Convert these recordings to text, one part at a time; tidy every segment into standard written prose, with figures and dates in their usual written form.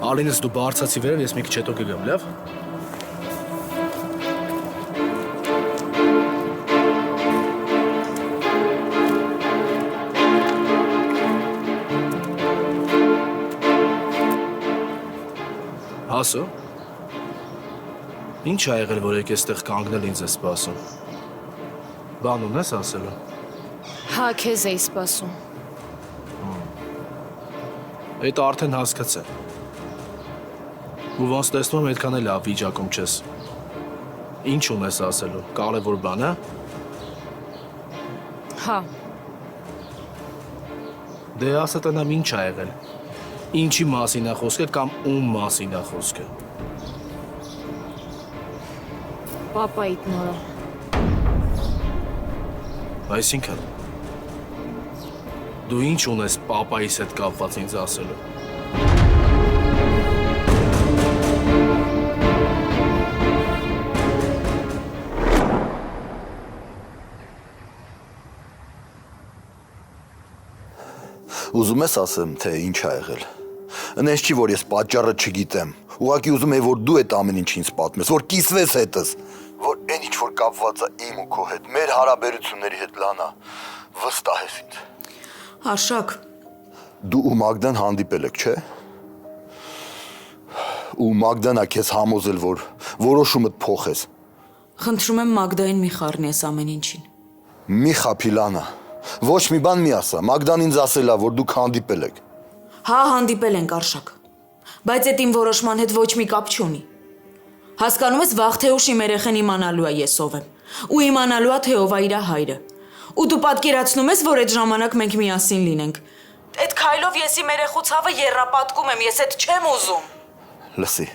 Ալինս դու բարձացի վերև, ես մի քիչ հետո կգամ, լավ։ Հասո։ Ինչ ա եղել, որ եք այստեղ կանգնել ինձ է սպասում։ Բան ունես ասելու։ Հա, քեզ էի սպասում։ Այդ արդեն հասկացա։ Ու ոնց տեսնում եմ այդքան էլ լավ վիճակում չես։ Ինչ ունես ասելու, կարևոր բան, հա։ Հա։ Դե ասա տնամ ինչ ա եղել։ Ինչի մասին ա խոսքը կամ ում մասին ա խոսքը։ Պապայիդ նորը։ Այսինքն դու ինչ ունես պապայիս հետ կապված ինձ ասելու։ Ուզում ես ասեմ, թե ինչ ա եղել։ Ընես չի, որ ես պատճառը չգիտեմ։ Ուղղակի ուզում եմ, որ դու այդ ամեն ինչ ինձ պատմես, որ կիսվես հետս, որ այն ինչ որ կապված է իմ ու քո հետ, մեր հարաբերությունների հետ լանա, վստահես ինձ։ Արշակ, Դու ու Մագդան հանդիպել եք, չէ՞։ Ու Մագդան ա քեզ համոզել, որ որոշումդ փոխես։ խնդրում եմ Մագդային մի խառնես ամեն ինչին։ Մի խափի Լանա։ Ոչ մի բան մի ասա։ Մագդան ինձ ասել ա, որ դուք հանդիպել եք։ Հա, հանդիպել ենք Արշակ, բայց այդ իմ որոշման հետ ոչ մի կապ չունի։ Հասկանում ես, վաղ թե ուշ իմ երեխեն իմանալու է ես ով եմ, ու իմանալու է թե ով է իր հայրը։ Ու դու պատկերացնում ես, որ այդ ժամանակ մենք միասին լինենք։ Այդ քայլով ես իմ երեխու ցավը եռապատկում եմ, ես այդ չեմ ուզում։ Լսի,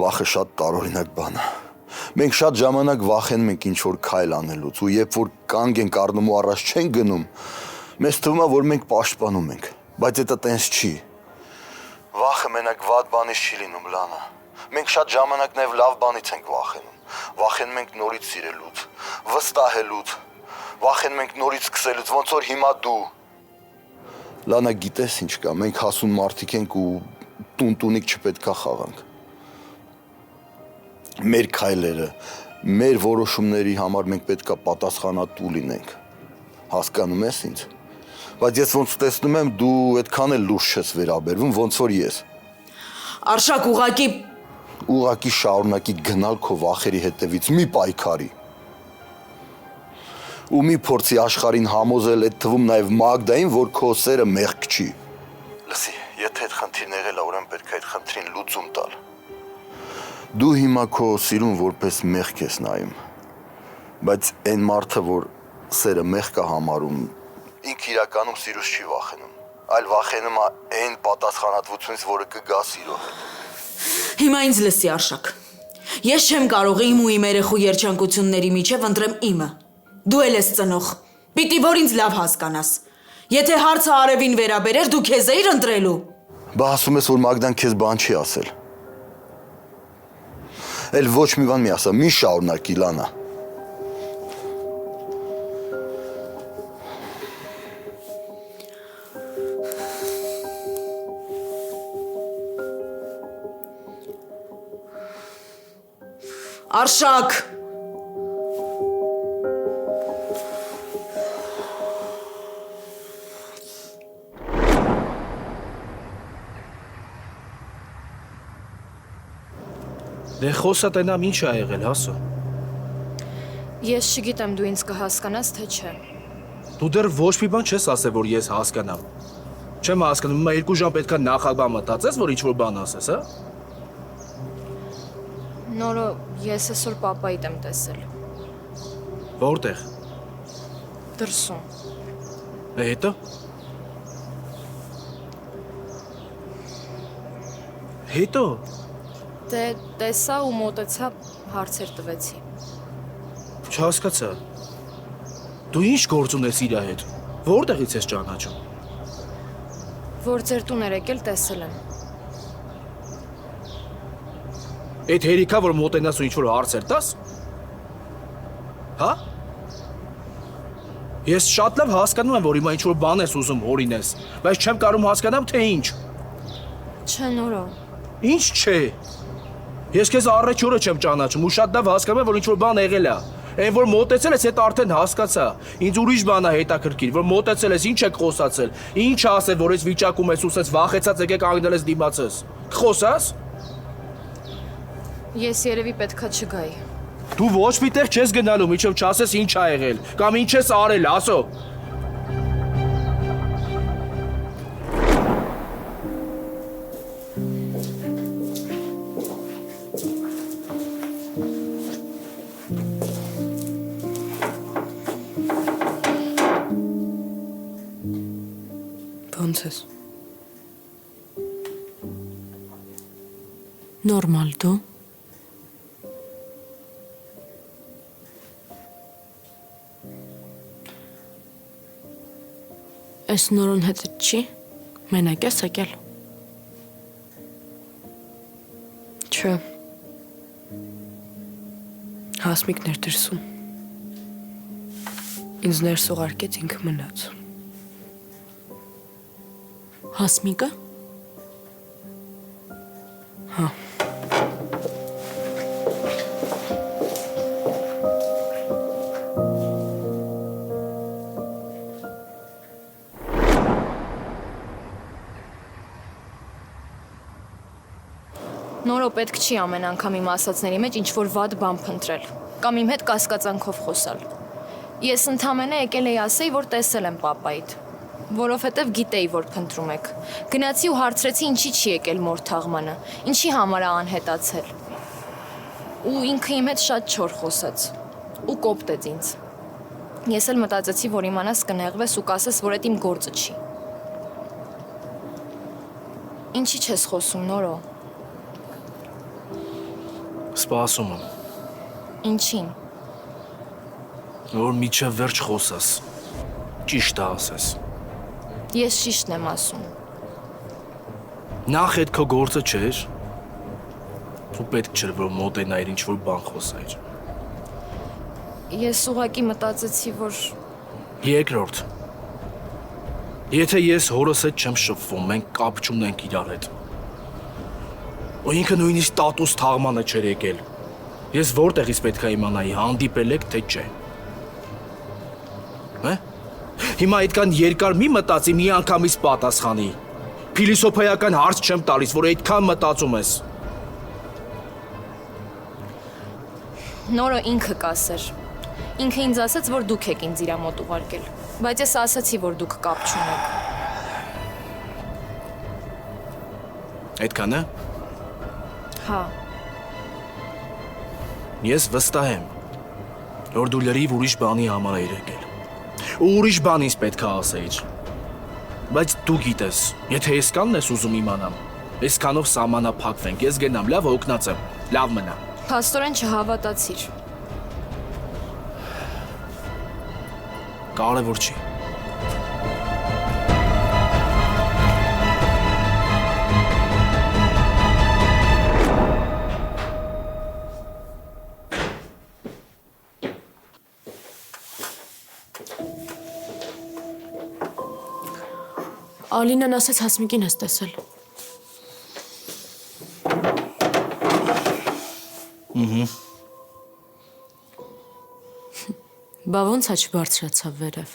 վախը շատ տարօրինակ բան է։ Մենք շատ ժամանակ վախենում ենք ինչ-որ քայլ անելուց, ու երբ որ կանգ ենք առնում ու առաջ չենք գնում, մեզ թվում է, որ մենք պաշտպանում ենք, բայց դա տենց չի։ Վախը մենակ վատ բանից չի լինում, Լանա։ Մենք շատ ժամանակ նաև լավ բանից ենք վախենում։ Վախենում ենք նորից սիրելուց, վստահելուց, վախենում ենք նորից սկսելուց, ոնց որ հիմա դու։ Լանա, գիտես ինչ կա, մենք հասուն մարդիկ ենք ու տուն-տունիկ չպետք է խաղանք։ Մեր քայլերը, մեր որոշումների համար մենք պետք է պատասխանատու լինենք։ Հասկանում ես ինձ։ Բայց ես ոնց տեսնում եմ, դու այդքան էլ լուրջ չես վերաբերվում, ոնց որ ես։ Արշակ, Ուղղակի շարունակի գնալ քո վախերի հետևից, մի պայքարի։ Ու մի փորձի աշխարհին համոզել այդ թվում նաև Մագդային, որ քո սերը մեղք չի։ Լսի, եթե այդ խնդիրն եղել է, ուրեմն պետք է այդ խնդրին լուծում տալ։ Դու հիմա քո սիրուն որպես մեղք ես նայում, բայց այն մարդը, որ սերը մեղք է համարում, ինքը իրականում սիրուց չի վախենում, այլ վախենում է այն պատասխանատվությունից, որը կգա սիրո հետ։ Հիմա ինձ լսի Արշակ։ Ես չեմ կարող իմ ու իմ երեխու երջանկությունների միջև ընտրեմ իմը։ Դու էլ ես ծնող։ Պիտի որ ինձ լավ հասկանաս։ Եթե հարցը արևին վերաբերեր, դու քեզ էիր ընտրելու։ Բա ասում ես, որ Մագդան քեզ բան չի ասել։ Էլ ոչ մի բան մի ասա, մի շարունակի, Լանա։ Արշակ։ Դե խոսա տենամ ինչ ա եղել, հասո։ Ես չգիտեմ դու ինձ կհասկանաս, թե չէ։ Դու դեռ ոչ մի բան չես ասել, որ ես հասկանամ։ Չեմ հասկանում, հիմա 2 ժամ պետքա նախաբան մտածես, որ ինչ-որ բան ասես, հա։ Նորը ես այսօր պապայիդ եմ տեսել։ Որտեղ։ Դրսում։ Հետո։ Հետո։ Դե տեսա ու մոտեցա, հարցեր տվեցի։ Չհասկացա։ Դու ինչ գործ ունես իր հետ։ Որտեղից ես ճանաչում։ Որ ձեր տուն էր եկել, տեսել եմ։ Այդ հերիքա, որ մոտենաս ու ինչ-որ հարցեր տաս։ Հա։ Ես շատ լավ հասկանում եմ, որ հիմա ինչ-որ բան ես ուզում օրինես, բայց չեմ կարող հասկանամ, թե ինչ։ Չէ, Նորո։ Ինչ չէ։ Ես քեզ առաջ օրը չեմ ճանաչում ու շատ լավ հասկանում եմ, որ ինչ-որ բան եղել է։ Այն որ մոտեցել ես, դա արդեն հասկացա։ Ինձ ուրիշ բան է հետաքրքիր, որ մոտեցել ես, ինչ եք խոսացել։ Ինչ ասել, որ ես վիճակում ես ու սես վախեցած եկեք անգնել ես դիմացես։ Խոսաս։ Ես երևի պետքա չգայի։ Դու ոչ մի տեղ չես գնալու, միջև չասես ինչ ա եղել, կամ ինչ ես արել, ասո։ Ոնց ես։ Նորմալ դու։ Այս նորոն հետ չի։ Մենակ ես եկել։ Չէ։ Հասմիկն էր դրսում։ Ինձ ներս ուղարկեց, ինքը մնաց։ Հասմիկը։ Հա։ Նորո պետք չի ամեն անգամ իմ ասածների մեջ ինչ-որ վատ բան փնտրել, կամ իմ հետ կասկածանքով խոսալ։ Ես ընդամենը եկել էի ասեի, որ տեսել եմ պապայիդ, որովհետև գիտեի, որ փնտրում եք։ Գնացի ու հարցրեցի, ինչի չի եկել մոր թաղմանը, ինչի համար է անհետացել։ Ու ինքը իմ հետ շատ չոր խոսաց, ու կոպտեց ինձ։ Ես էլ մտածեցի, որ իմանաս կնեղվես ու կասես, որ այդ իմ գործը չի։ Ինչի չես խոսում, Նորո։ Սպասում եմ, Ինչին։ որ միջև վերջ խոսաս, ճիշտը ասես։ Ես ճիշտն եմ ասում։ Նախ այդ քո գործը չէր, ու պետք չէր, որ մոտենայր ինչ-որ բան խոսայր։ Ես ուղղակի մտածեցի, որ Երկրորդ, եթե ես հորս հետ չեմ շփվում, մենք կապ չունենք իրար հետ։ Ու ինքը նույնիսկ տատուս թաղմանը չէր եկել։ Ես որտեղից պետք է իմանայի, հանդիպել եք, թե չէ։ Հե? Հիմա այդքան երկար մի մտածի, մի անգամից պատասխանի։ Փիլիսոփայական հարց չեմ տալիս, որ այդքան մտածում ես։ Նորը ինքը կասեր։ Ինքը ինձ ասաց, որ դուք եք ինձ իրա մոտ ուղարկել, բայց ես ասացի, որ դուք կապ չունեք։ Այդքան է։ Հա, Ես վստահ եմ, որ դու լրիվ ուրիշ բանի համար էիր եկել։ Ու ուրիշ բան ինձ պետք է ասեիր։ Բայց դու գիտես, եթե այսքանն ես ուզում իմանամ, այսքանով սահմանափակվենք, ես գնամ, լավ օգնած եմ, լավ մնա։ փաստորեն չհավատացիր։ Կարևոր չի։ Ալինան ասաց Հասմիկին ես տեսել։ Բա ոնց է չբարձրացավ վերև։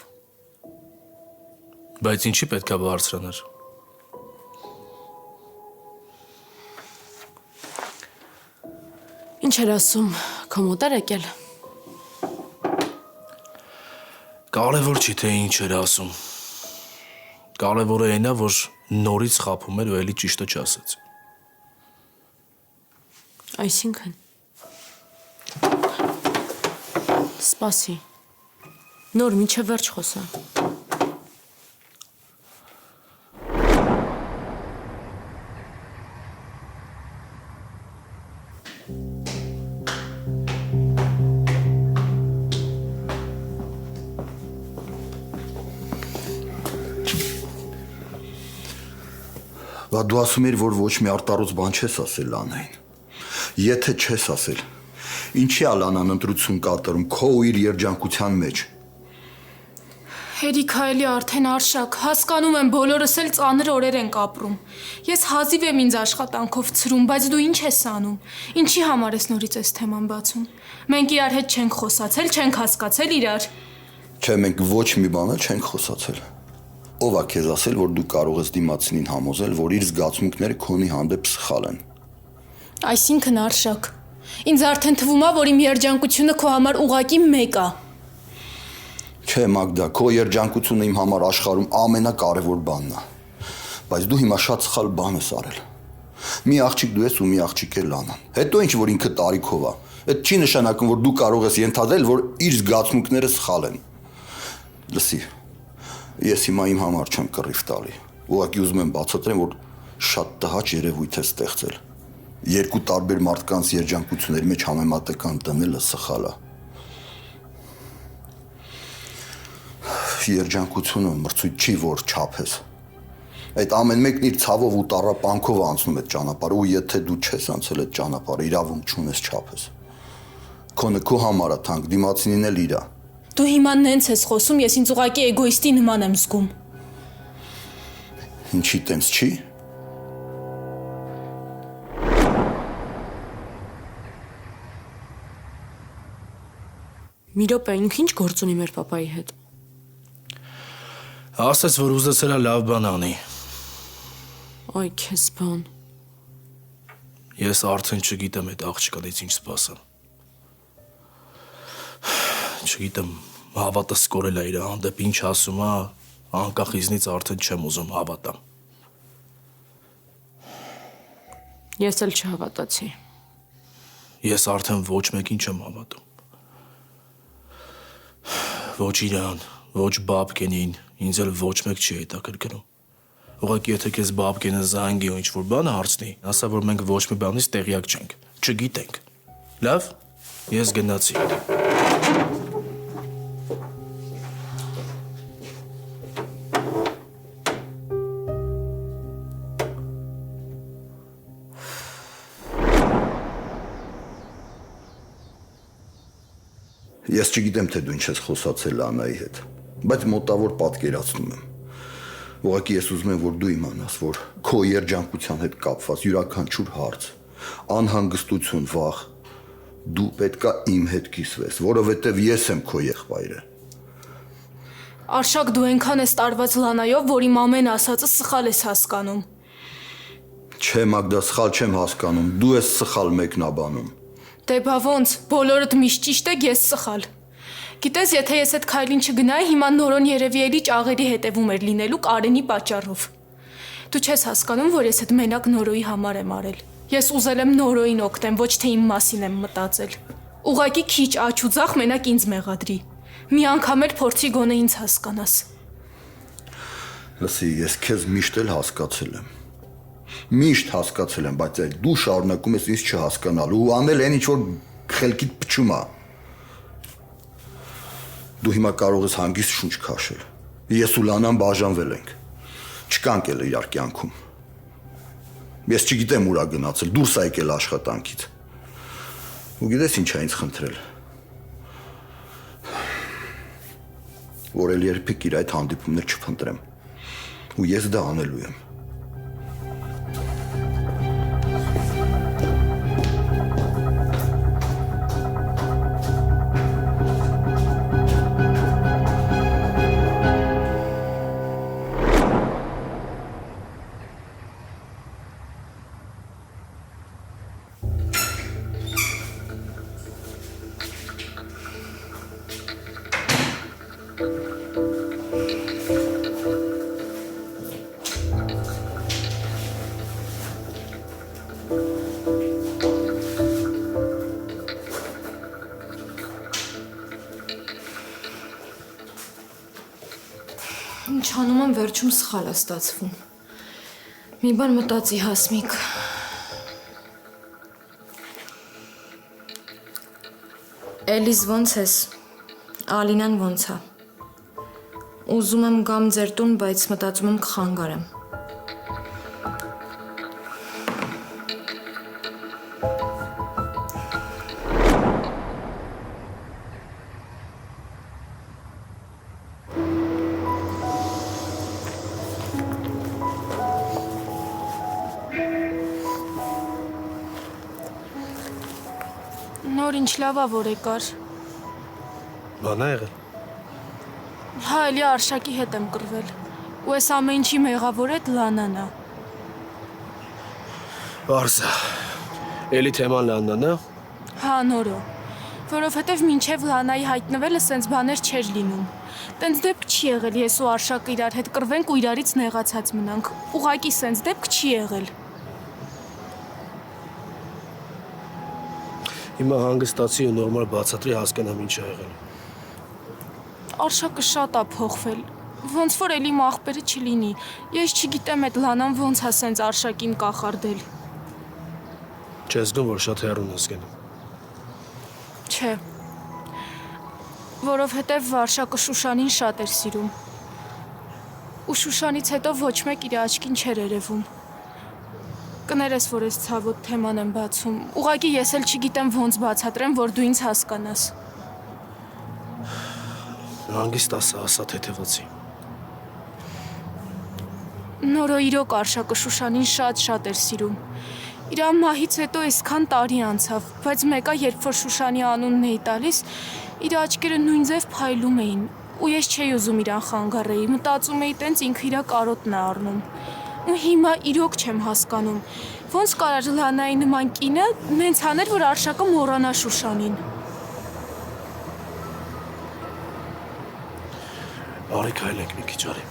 Բայց ինչի պետք է բարձրանար։ Ինչ էր ասում, քո մոտ էր եկել։ Կարևոր չի, թե ինչ էր ասում։ Կարևորը այն է, որ նորից խափում էր ու էլի ճիշտը չասեց։ Այսինքն։ Սպասի։ Նոր մինչև վերջ խոսա։ Բա դու ասում ես, որ ոչ մի արտարոց բան չես ասել Լանային։ Եթե չես ասել, ինչի է Լանան ընտրություն կատարում քո ու իր երջանկության մեջ։ Հերիքա էլի արդեն Արշակ, հասկանում եմ բոլորս էլ ծանր օրեր ենք ապրում։ Ես հազիվ եմ ինձ աշխատանքով ցրում, բայց դու ինչ ես անում։ Ինչի համար ես նորից այս թեման բացում։ Մենք իրար հետ չենք խոսացել, չենք հասկացել իրար։ Չէ, մենք ոչ մի բան էլ չենք խոսացել։ Ո՞վ է քեզ ասել, որ դու կարող ես դիմացինին համոզել, որ իր զգացմունքները քոնի հանդեպ սխալ են։ Այսինքն Արշակ, ինձ արդեն թվում է, որ իմ երջանկությունը քո համար ուղղակի մեկ է։ Չէ, Մագդա, քո երջանկությունը իմ համար աշխարհում ամենակարևոր բանն է։ Բայց դու հիմա շատ սխալ բան ես արել։ Մի աղջիկ դու ես ու մի աղջիկ է Լանան։ Հետո ինչ որ ինքը տարիքով է։ Այդ չի նշանակում, որ դու կարող ես ենթադրել, որ իր զգացմունքները սխալ են։ Լսի, ես հիմա իմ համար չեմ կռիվ տալի։ Ուղղակի ուզում եմ բացատրեմ, որ շատ տհաճ երևույթ է ստեղծել։ Երկու տարբեր մարդկանց երջանկությունների մեջ համեմատական դնելը սխալ է։ Երջանկությունը մրցույթ չի, որ չափես։ Այդ ամեն մեկն իր ցավով ու տառապանքով անցնում այդ ճանապարհը, ու եթե դու չես անցել այդ ճանապարհը, իրավունք չունես չափես։ Քոնը քո համար է թանկ, դիմացինին էլ իրա։ Դու հիմա նենց ես խոսում, ես ինձ ուղղակի էգոիստի նման եմ զգում։ Ինչի տենց չի։ Մի րոպե, ինքը ինչ գործ ունի մեր պապայի հետ։ Ասաց, որ ուզեցել է լավ բան անի։ Այ քեզ բան։ Ես արդեն չգիտեմ այդ աղջկանից ինչ սպասեմ։ Չգիտեմ, հավատս կորել է իր հանդեպ ինչ ասում է, անկախ իզնից արդեն չեմ ուզում հավատամ։ Ես էլ չհավատացի։ Ես արդեն ոչ մեկին չեմ հավատում։ Ոչ իրան, ոչ Բաբկենին, ինձ էլ ոչ մեկ չի հետաքրքրում։ Ուղղակի եթե քեզ Բաբկենը զանգի ու ինչ-որ բան հարցնի, ասա, որ մենք ոչ մի բանից տեղյակ չենք, չգիտենք։ Լավ, ես գնացի։ Ես չգիտեմ, թե դու ինչ ես խոսացել Անայի հետ, բայց մոտավոր պատկերացնում եմ։ Ուղղակի ես ուզում եմ, որ դու իմանաս, որ քո երջանկության հետ կապված յուրաքանչյուր հարց, անհանգստություն, վախ, դու պետքա իմ հետ կիսվես, որովհետև ես եմ քո եղբայրը։ Արշակ, դու այնքան ես տարված Լանայով, որ իմ ամեն ասածը սխալ ես հասկանում։ Չէ, Մագդա, սխալ չեմ հասկանում, դու ես սխալ մեկնաբանում։ Դե բա ոնց, բոլորդ միշտ ճիշտ եք, ես սխալ։ Գիտես, եթե ես այդ քայլին չգնայի, հիմա նորոն երևի էլի ճաղերի հետևում էր լինելու Կարենի պատճառով։ Դու չես հասկանում, որ ես այդ մենակ Նորոյի համար եմ արել։ Ես ուզել եմ Նորոյին օգնեմ, ոչ թե իմ մասին եմ մտածել։ Ուղղակի քիչ աչ ու ձախ մենակ ինձ մեղադրի։ Մի անգամ էլ փորձի գոնե ինձ հասկանաս։ Լսի, ես քեզ միշտ էլ հասկացել եմ։ Միշտ հասկացել եմ, բայց այդ դու շարունակում ես ինձ չհասկանալ ու անել այն ինչ որ խելքիդ փչում է։ Դու հիմա կարող ես հանգիստ շունչ քաշել։ Ես ու Լանան բաժանվել ենք։ Չկանք էլ իրար կյանքում։ Ես չգիտեմ ուր է գնացել, դուրս է եկել աշխատանքից։ Ու գիտես ինչ է ինձ խնդրել։ Որ էլ երբեք իր այդ հանդիպումներ չփնտրեմ։ Ու ես դա անելու եմ։ Ինչ անում եմ, վերջում սխալ է ստացվում։ Մի բան մտածի, Հասմիկ։ Էլիզ ոնց ես, Ալինան ոնց է։ Ուզում եմ գամ ձեր տուն, բայց մտածում եմ կխանգարեմ։ Նոր ինչ լավա որ եկար։ Բան ա եղել։ Հա, էլի Արշակի հետ եմ կռվել։ Ու այս ամեն ինչի մեղավոր է Լանան է։ Բարսա։ Էլի թեման Լաննան է։ Հա, նորո։ Որովհետև մինչև Լանայի հայտնվելը սենց բաներ չէր լինում։ Տենց դեպք չի եղել, ես ու Արշակը իրար հետ կռվենք ու իրարից նեղացած մնանք։ Ուղղակի սենց դեպք չի եղել։ Հիմա հանգստացի ու նորմալ բացատրի հասկանամ ինչ ա եղել։ Արշակը շատ է փոխվել։ Ոնց որ էլի մախբերը չլինի։ Ես չգիտեմ այդ Լանան ոնց է սենց Արշակին կախարդել։ Չես գում, որ շատ հեռուն ես գնում։ Չէ։ Որովհետև Արշակը Շուշանին շատ էր սիրում։ Ու Շուշանից հետո ոչ մեկ իր աչքին չէր երևում։ Կներես, որ ես ցավոտ թեման եմ բացում։ Ուղղակի ես էլ չգիտեմ ոնց բացատրեմ, որ դու ինձ հասկանաս։ Հանգիստ ասա թեթևացի։ Նորո իրոք Արշակը Շուշանին շատ էր սիրում։ Իր մահից հետո այսքան տարի անցավ, բայց մեկը երբ որ Շուշանի անունն էի տալիս, իր աչքերը նույն ձև փայլում էին, ու ես չէի ուզում իրան խանգարեի, մտածում էի տենց ինքը իր կարոտն է առնում։ Ու հիմա իրոք չեմ հասկանում, ոնց կարար Լանայի նման կինը նենց անել, որ Արշակը մոռանա Շուշանին։ Արի քայլենք մի քիչ արի։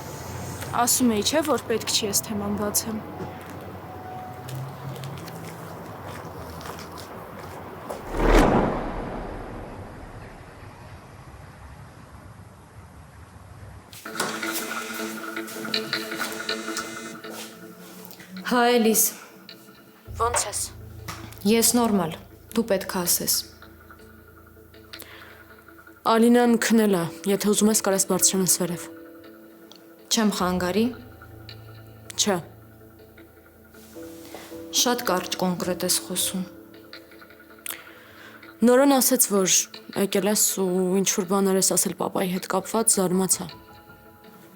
Ասում էի, չէ, որ պետք չի ես թեման բացեմ։ Հա, Էլիս, Ոնց ես։ ես նորմալ, դու պետք է ասես։ Ալինան քնել է, եթե ուզում ես կարես բարձրանաս վերև։ Չեմ խանգարի, Չէ։ շատ կարճ կոնկրետ ես խոսում։ Նորոն ասեց, որ եկել ես ու ինչ-որ բաներ ես ասել պապայի հետ կապված, զարմացա։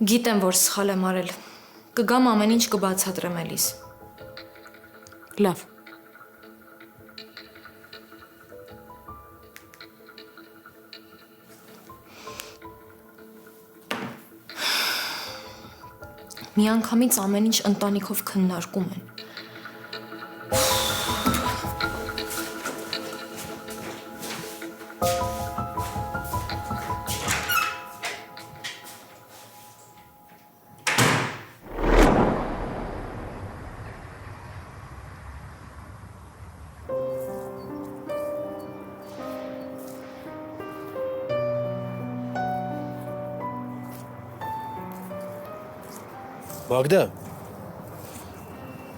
Գիտեմ, որ սխալ եմ արել։ Կգամ ամեն ինչ կբացատրեմ Էլիս։ Լավ։ Միանգամից ամեն ինչ ընտանիքով քննարկում են։ Մագդա,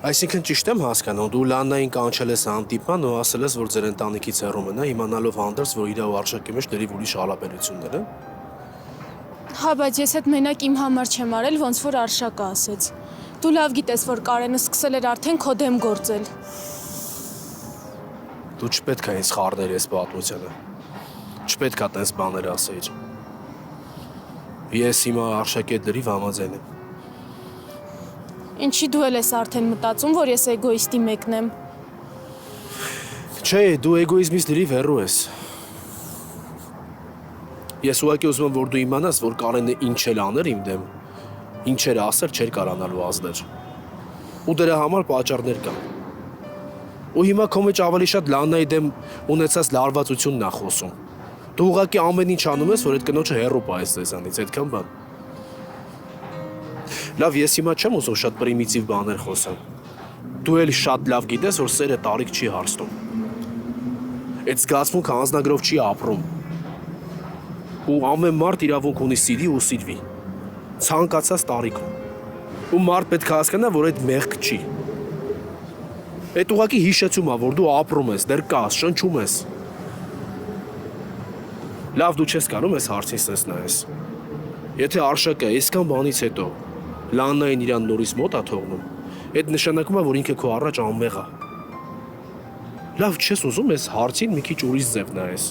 այսինքն ճիշտ եմ հասկանում, դու Լաննային կանչել ես հանդիպման ու ասել ես, որ ձեր ընտանիքից հեռու մնա, իմանալով հանդերձ, որ իր ու Արշակի մեջ դեռ ուրիշ հարաբերություններ են։ Հա, բայց ես այդ մենակ իմ համար չեմ արել, ոնց որ Արշակը ասեց։ Դու լավ գիտես, որ Կարենը սկսել էր արդեն քո դեմ գործել։ Դու չպետք է ինձ խառներ ես պատմությանը։ Չպետք է տես բաներ ասեիր։ Ես հիմա Արշակի հետ դրիվ համաձայն եմ։ Ինչի դու էլ ես արդեն մտածում, որ ես էգոիստի մեկն եմ։ Չէ, դու էգոիզմից լրիվ հեռու ես։ Ես ուղղակի ուզում եմ, որ դու իմանաս, որ Կարենը ինչ էլ աներ իմ դեմ, ինչեր ասել չէր կարանալու ազդել։ Ու դրա համար պատճառներ կան։ Ու հիմա քո մեջ ավելի շատ Լաննայի դեմ ունեցած լարվածությունն է խոսում։ Դու ուղղակի ամեն ինչ անում ես, որ այդ կնոջը հեռու պահես ձեզանից, այդքան բան։ Լավ, ես հիմա չեմ ուզում շատ պրիմիտիվ բաներ խոսեմ։ Դու էլ շատ լավ գիտես, որ սերը տարիք չի հարստում։ Այդ զգացմունքը անձնագրով չի ապրում։ Ու ամեն մարդ իրավունք ունի սիրի ու սիրվի։ Ցանկացած տարիքում։ Ու մարդ պետք է հասկանա, որ այդ մեղք չի։ Այդ ուղղակի հիշեցում է, որ դու ապրում ես, դեռ կաս, շնչում ես։ Լավ, դու չես կարող ես հարցին սենց նայես։ Եթե Արշակը այսքան բանից հետո Լաննային իրան նորից մոտ է թողնում, այդ նշանակում է, որ ինքը քո առաջ անմեղ է։ Լավ, չես ուզում ես հարցին մի քիչ ուրիշ ձև նայես։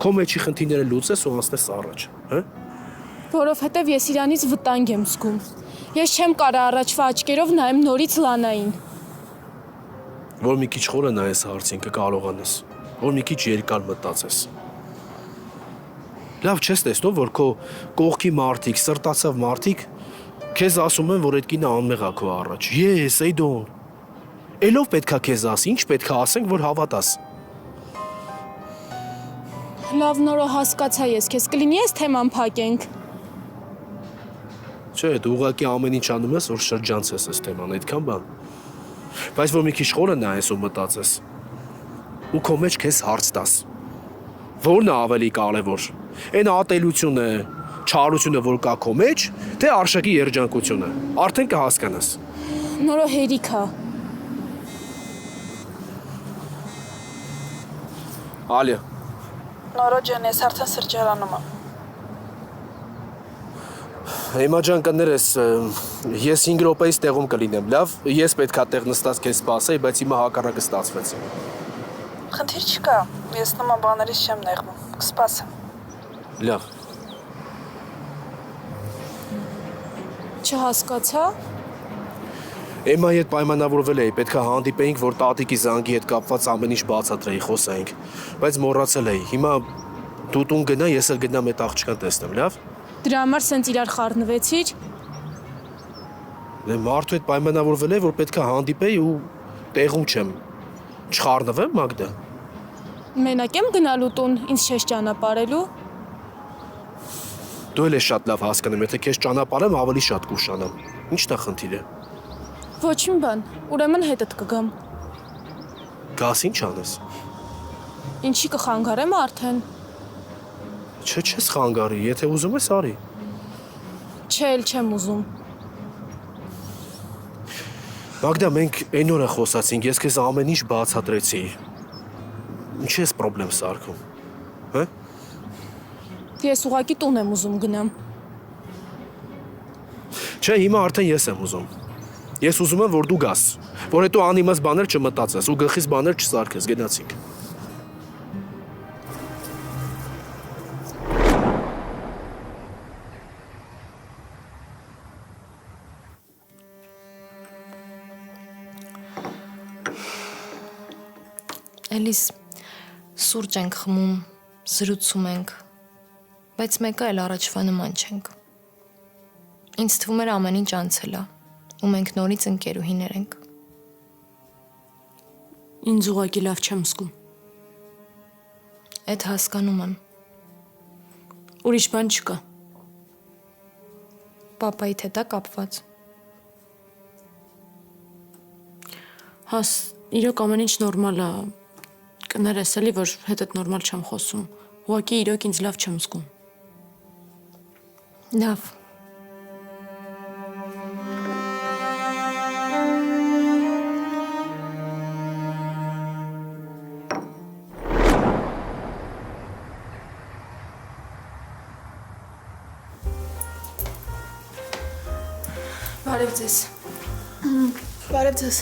Քո մեջի խնդիրները լուծես ու անցնես առաջ, հա՞։ Որովհետև ես իրանից վտանգ եմ զգում։ Ես չեմ կարող առաջվա աչքերով նայեմ նորից Լանային։ Որ մի քիչ խորը նայես հարցին կկարողանես։ որ մի քիչ երկար մտածես։ Լավ չես տեսնում, որ քո կողքի մարդիկ, սրտացավ մարդիկ քեզ ասում են, որ այդ կինը անմեղ է քո առաջ։ Ես, Էյդոն։ Էլով պետքա քեզ ասի, ինչ պետքա ասենք, որ հավատաս։ Լավ նորո հասկացա ես քեզ, կլինի այս թեման փակենք։ Չէ, դու ուղղակի ամեն ինչ անում ես, որ շրջանցես այս թեման, այդքան բան։ Բայց որ մի քիչ խորը նայես ու մտածես։ Ու քո մեջ քեզ հարց տաս։ Որն է ավելի կարևոր։ Այն ատելությունը, չարությունը, որ կա քո մեջ, թե արշակի երջանկությունը։ Արդեն կհասկանաս։ Նորո հերիքա։ Ալիա, Նորո ջան, ես արդեն սրճարանում եմ։ հիմա ջան կներես, ես 5 րոպեից տեղում կլինեմ, լավ։ Ես պետքա տեղ նստած քեզ սպասեի, բայց հիմա հակառակը ստացվեց։ Խնդիր չկա, ես նման բաներից չեմ նեղվում, կսպասեմ։ Լավ։ Չհասկացա։ Էմայի հետ պայմանավորվել էի, պետքա հանդիպեինք, որ տատիկի զանգի հետ կապված ամեն ինչ բացատրեի, խոսայինք, բայց մոռացել էի։ Հիմա դու տուն գնա, ես էլ գնամ այդ աղջկան տեսնեմ, լավ։ Դրա համար սենց իրար խառնվեցիր։ Դե մարդու հետ պայմանավորվել էի, որ պետքա հանդիպեի ու տեղում չեմ։ Չխառնվեմ, Մագդա։ Մենակ եմ գնալու տուն, ինձ չես ճանապարհելու։ Դու էլ ես շատ լավ հասկանում, եթե քեզ ճանապարհեմ, ավելի շատ կուշանամ։ Ի՞նչն է խնդիրը։ Ոչ մի բան, ուրեմն հետդ կգամ։ Գաս ինչ անես։ Ինչի կխանգարեմ արդեն։ Չէ, չես խանգարի, եթե ուզում ես արի։ Չէ, էլ չեմ ուզում։ Մագդա, մենք այն օրը խոսացինք, ես քեզ ամեն ինչ բացատրեցի։ Ինչ ես խնդրեմ սարքում։ Հա։ Ես ուղակի տուն եմ ուզում գնամ։ Չէ, հիմա արդեն ես եմ ուզում։ Ես ուզում եմ, որ դու գաս, որ հետո անիմաց բաներ չմտածես ու գլխից բաներ չսարքես, գնացինք։ Էլիս սուրճ ենք խմում, զրուցում ենք, բայց մեկը էլ առաջվա նման չենք։ Ինձ թվում էր ամեն ինչ անցել է, ու մենք նորից ընկերուհիներ ենք։ Ինձ ուղղակի լավ չեմ զգում։ Այդ հասկանում եմ։ Ուրիշ բան չկա։ Պապայիդ հետ է կապված։ Հաս, իրոք ամեն ինչ նորմալ է։ Կներես էլի, որ հետդ նորմալ չեմ խոսում։ Ուղղակի իրոք ինձ լավ չեմ զգում։ Լավ։ Բարև ձեզ։ Բարև ձեզ։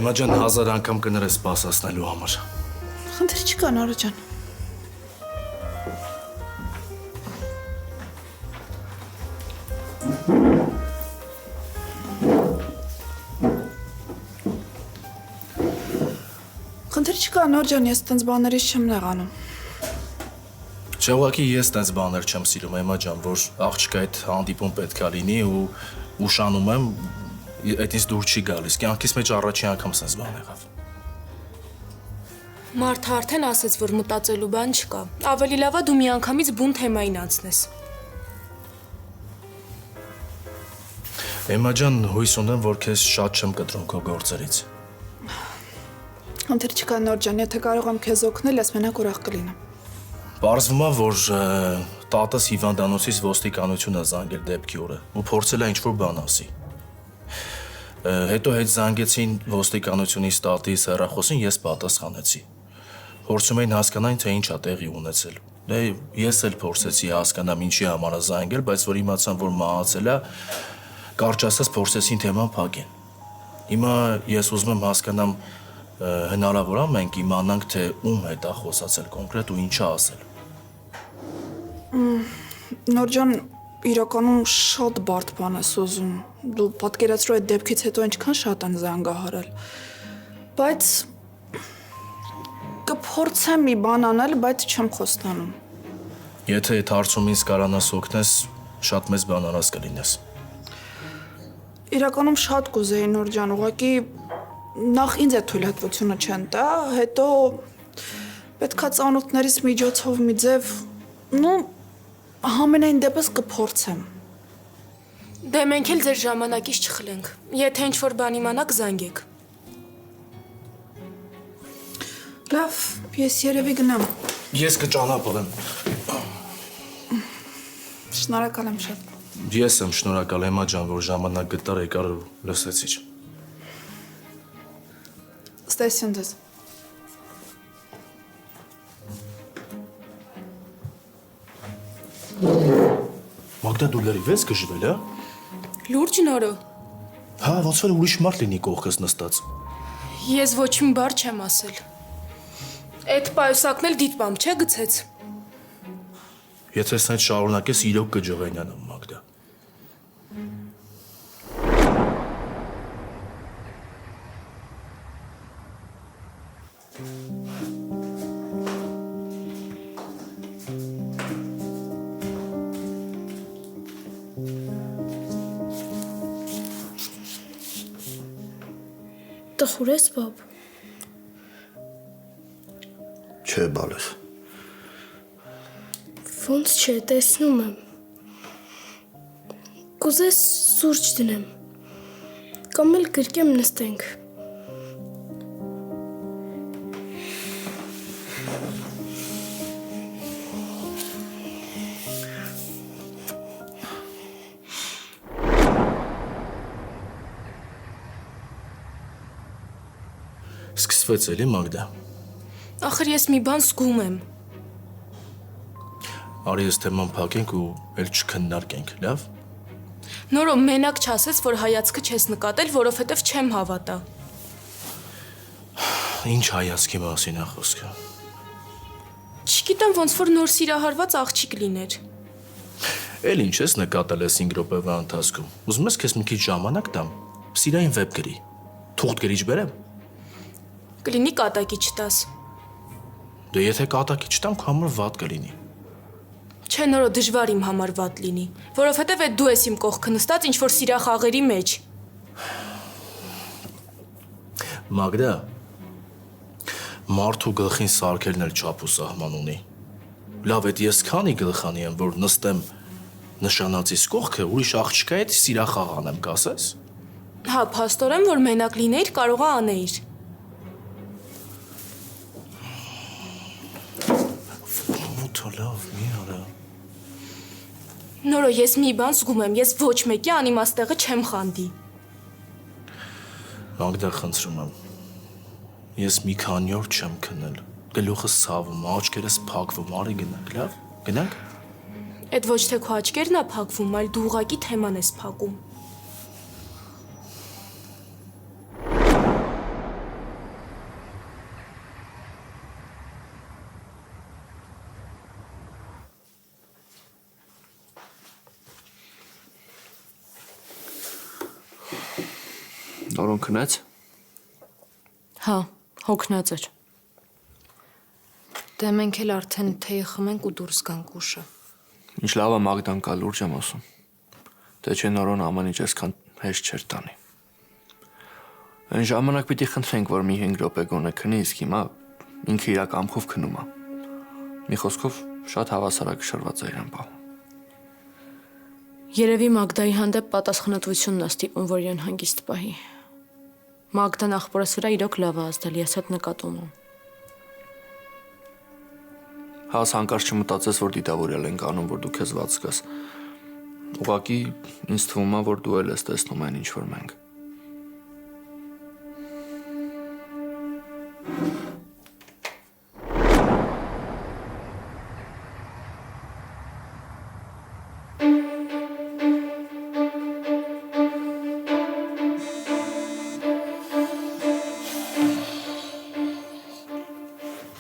Էմա ջան, 1000 անգամ կներես սպասացնելու համար։ Խնդիր չկա, Նորո ջան։ Խնդիր չկա, Նոր ջան, ես տենց բաներից չեմ նեղանում։ Չէ, ուղղակի ես տենց բաներ չեմ սիրում, Էմա ջան, որ աղջկա այդ հանդիպում պետքա լինի ու ուշանում եմ, այդ ինձ դուր չի գալիս։ Կյանքիս մեջ առաջին անգամ սենց բան եղավ։ Մարդը արդեն ասեց, որ մտածելու բան չկա։ Ավելի լավ է դու միանգամից բուն թեմային անցնես։ Էմա ջան, հույս ունեմ, որ քեզ շատ չեմ կտրում քո գործերից։ Խնդիր չկա, Նոր ջան, եթե կարող եմ քեզ օգնել, ես մենակ ուրախ կլինեմ։ Պարզվում է, որ տատս հիվանդանոցից ոստիկանություն է զանգել դեպքի օրը ու փորձել է ինչ-որ բան ասի։ Հետո հետ զանգեցին ոստիկանությունից տատիս հեռախոսին, ես պատասխանեցի։ Փորձում էին հասկանալ, թե ինչ է տեղի ունեցել։ Դե ես էլ փորձեցի հասկանամ ինչի համար է զանգել, բայց որ իմացան, որ մահացել է, կարճ ասած փորձեցին թեման փակեն։ Հիմա ես ուզում եմ հասկանամ հնարավոր է մենք իմանանք, թե ում հետ է խոսացել կոնկրետ ու ինչ է ասել։ Նոր ջան, իրականում շատ բարդ բան ես ուզում։ Դու պատկերացրու այդ դեպքից հետո ինչքան շատ են զանգահարել։ Բայց կփորձեմ մի բան անել, բայց չեմ խոստանում։ Եթե այդ հարցում ինձ կարանաս օգնես, շատ մեծ բան արած կլինես։ Իրականում շատ կուզեի Նոր ջան, ուղղակի նախ ինձ այդ թույլատվությունը չեն տա, հետո պետքա ծանոթներիս միջոցով մի ձև, համենայն դեպս կփորձեմ։ Դե մենք էլ ձեր ժամանակից չխլենք։ Եթե ինչ-որ բան իմանաք, զանգեք։ Լավ, ես երևի գնամ։ Ես կճանապարհեմ։ Շնորհակալ եմ շատ։ Ես եմ շնորհակալ Էմմա ջան, որ ժամանակ գտար եկար ու լսեցիր։ Ստեսյուն ձեզ։ Մագդա դու լրիվես գժվել, հա։ Լուրջ Նորո։ Հա, ոնց որ ուրիշ մարդ լինի կողքս նստած։ Ես ոչ մի բառ չեմ ասել։ Այդ պայուսակն էլ դիտպամ չէ գցեց։ Եթե սենց շարունակես, իրոք կջղենյանամ, Մագդա։ Տխուր ես, բաբ։ Չէ, բալես։ Ոնց չէ, տեսնում եմ։ Կուզես սուրճ դնեմ։ Կամ էլ գրկեմ նստենք։ Սկսվեց էլի, Մագդա։ Ախր ես մի բան զգում եմ։ Արի ես թեման փակենք ու էլ չքննարկենք, լավ։ Նորո մենակ չասես, որ հայացքը չես նկատել, որովհետև չեմ հավատա։ Ինչ հայացքի մասին է խոսքը։ Չգիտեմ ոնց որ նոր սիրահարված աղջիկ լիներ։ Էլ ինչ ես նկատել ես 5 րոպեվա ընթացքում։ Ուզում ես քեզ մի քիչ ժամանակ տամ։ Սիրային վեբ գրի։ Թուղթ գրիչ բերեմ։ Կլինի կատակի չտաս։ Դե եթե կատակի չտամ, քո համար վատ կլինի։ Չէ Նորո դժվար իմ համար վատ լինի, որովհետև այդ դու ես իմ կողքը նստած ինչ որ սիրախաղերի մեջ։ Մագդա, մարդու գլխին սարքելն էլ չափ ու սահման ունի։ Լավ, այդ ես քանի գլխանի եմ, որ նստեմ նշանածիս կողքը, ուրիշ աղջկա հետ սիրախաղ անեմ, կասես։ Հա, փաստորեն որ մենակ լինեիր, կարող է անեիր։ Մութը լավ, մի արա։ Նորո ես մի բան զգում եմ, ես ոչ մեկի անիմաստեղը չեմ խանդի։ Մագդա, խնդրում եմ։ Ես մի քանի օր չեմ քնել։ Գլուխս ցավում, աչքերս փակվում, արի գնանք, լավ։ Գնանք։ Այդ ոչ թե քո աչքերն է փակվում, այլ դու ուղակի թեման ես փակում։ Նորոն քնեց։ Հա, հոգնած էր։ Դե մենք էլ արդեն թեյ խմենք ու դուրս գանք ուշը։ Ինչ լավ է Մագդան կա լուրջ եմ ասում։ Դե չէ Նորոն ամեն ինչ այսքան հեշտ չէր տանի։ Այն ժամանակ պիտի խնդրենք, որ մի 5 րոպե գոնե քնի, իսկ հիմա ինքը իր կամքով քնում է։ Մի խոսքով շատ հավասարակշռված է իրեն պահում։ Երևի Մագդայի հանդեպ պատասխանատվությունն է ստիպում, որ իրեն հանգիստ պահի։ Մագդան աղբորս վրա իրոք լավ է ազդել, ես հետ նկատում եմ։ Հաս հանկարծ չմտածես, որ դիտավորել ենք անում, որ դու քեզ ված զգաս։ Ուղղակի ինձ թվում է, որ դու էլ ես տեսնում այն ինչ որ մենք։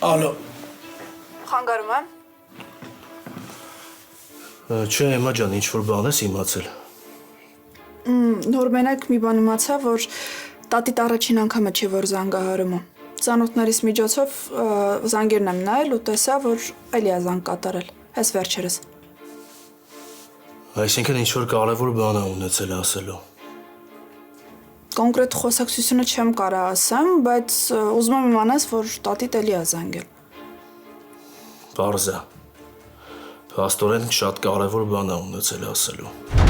Ալո։ Խանգարում եմ։ Չէ, Էմմա ջան, ինչ որ բան ես իմացել։ Նոր մենակ մի բան իմացա, որ տատիտ առաջին անգամը չէ, որ զանգահարում է։ Ծանոթներիս միջոցով զանգերն եմ նայել ու տեսա, որ էլի է զանգ կատարել։ Այս վերջերս։ Այսինքն ինչ որ կարևոր բան է ունեցել ասելու։ Կոնկրետ խոսակցությունը չեմ կարող ասեմ, բայց ուզում եմ իմանաս, որ տատիդ էլի է զանգել։ Պարզ է։ Փաստորեն շատ կարևոր բան է ունեցել ասելու։